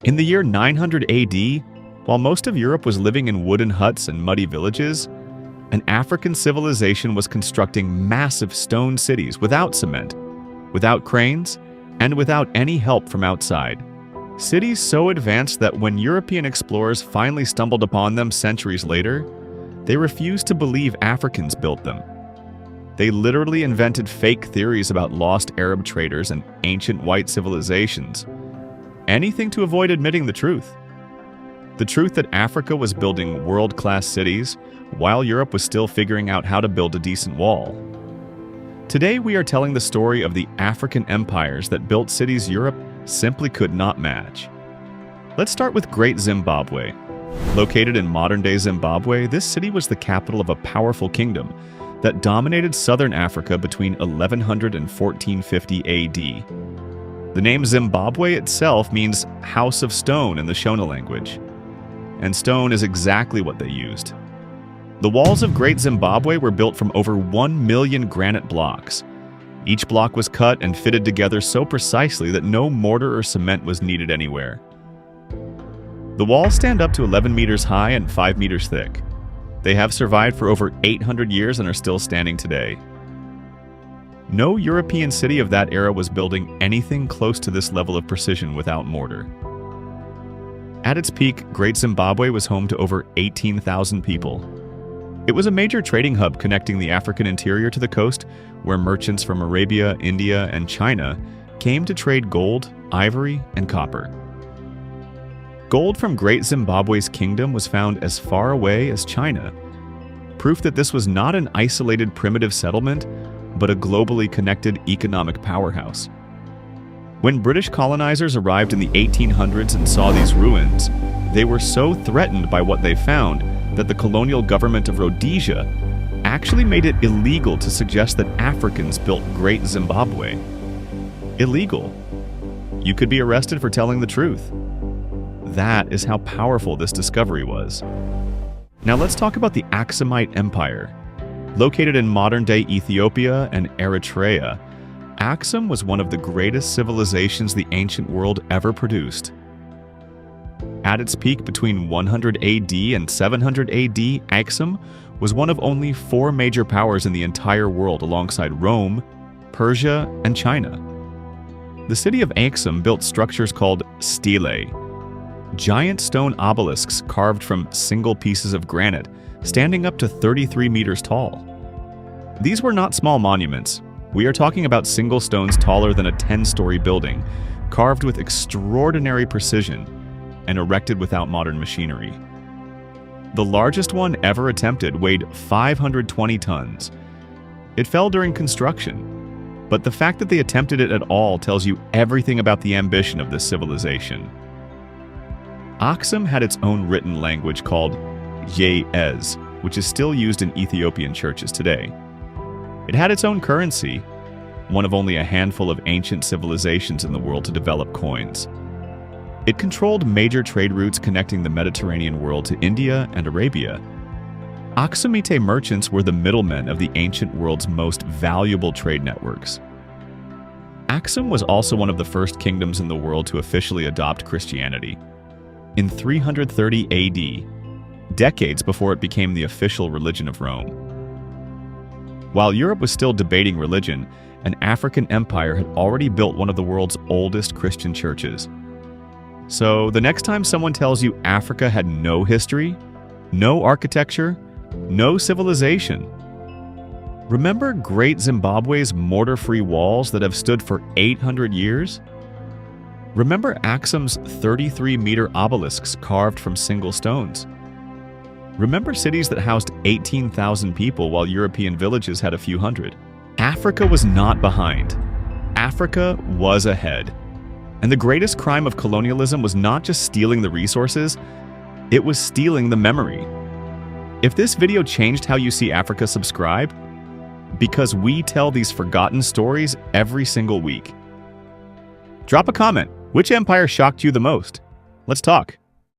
In the year 900 AD, while most of Europe was living in wooden huts and muddy villages, an African civilization was constructing massive stone cities without cement, without cranes, and without any help from outside. Cities so advanced that when European explorers finally stumbled upon them centuries later, they refused to believe Africans built them. They literally invented fake theories about lost Arab traders and ancient white civilizations. Anything to avoid admitting the truth. The truth that Africa was building world-class cities while Europe was still figuring out how to build a decent wall. Today we are telling the story of the African empires that built cities Europe simply could not match. Let's start with Great Zimbabwe. Located in modern-day Zimbabwe, this city was the capital of a powerful kingdom that dominated southern Africa between 1100 and 1450 AD. The name Zimbabwe itself means House of Stone in the Shona language, and stone is exactly what they used. The walls of Great Zimbabwe were built from over 1 million granite blocks. Each block was cut and fitted together so precisely that no mortar or cement was needed anywhere. The walls stand up to 11 meters high and 5 meters thick. They have survived for over 800 years and are still standing today. No European city of that era was building anything close to this level of precision without mortar. At its peak, Great Zimbabwe was home to over 18,000 people. It was a major trading hub connecting the African interior to the coast, where merchants from Arabia, India, and China came to trade gold, ivory, and copper. Gold from Great Zimbabwe's kingdom was found as far away as China, proof that this was not an isolated primitive settlement, but a globally connected economic powerhouse. When British colonizers arrived in the 1800s and saw these ruins, they were so threatened by what they found that the colonial government of Rhodesia actually made it illegal to suggest that Africans built Great Zimbabwe. Illegal. You could be arrested for telling the truth. That is how powerful this discovery was. Now let's talk about the Aksumite Empire. Located in modern-day Ethiopia and Eritrea, Aksum was one of the greatest civilizations the ancient world ever produced. At its peak between 100 AD and 700 AD, Aksum was one of only 4 major powers in the entire world alongside Rome, Persia, and China. The city of Aksum built structures called stelae, giant stone obelisks carved from single pieces of granite, standing up to 33 meters tall. These were not small monuments. We are talking about single stones taller than a 10-story building, carved with extraordinary precision and erected without modern machinery. The largest one ever attempted weighed 520 tons. It fell during construction, but the fact that they attempted it at all tells you everything about the ambition of this civilization. Aksum had its own written language called Ye-Ez, which is still used in Ethiopian churches today. It had its own currency, one of only a handful of ancient civilizations in the world to develop coins. It controlled major trade routes connecting the Mediterranean world to India and Arabia. Aksumite merchants were the middlemen of the ancient world's most valuable trade networks. Aksum was also one of the first kingdoms in the world to officially adopt Christianity. In 330 AD, decades before it became the official religion of Rome. While Europe was still debating religion, an African empire had already built one of the world's oldest Christian churches. So the next time someone tells you Africa had no history, no architecture, no civilization, remember Great Zimbabwe's mortar-free walls that have stood for 800 years? Remember Aksum's 33-meter obelisks carved from single stones? Remember cities that housed 18,000 people while European villages had a few hundred? Africa was not behind. Africa was ahead. And the greatest crime of colonialism was not just stealing the resources, it was stealing the memory. If this video changed how you see Africa, subscribe, because we tell these forgotten stories every single week. Drop a comment. Which empire shocked you the most? Let's talk.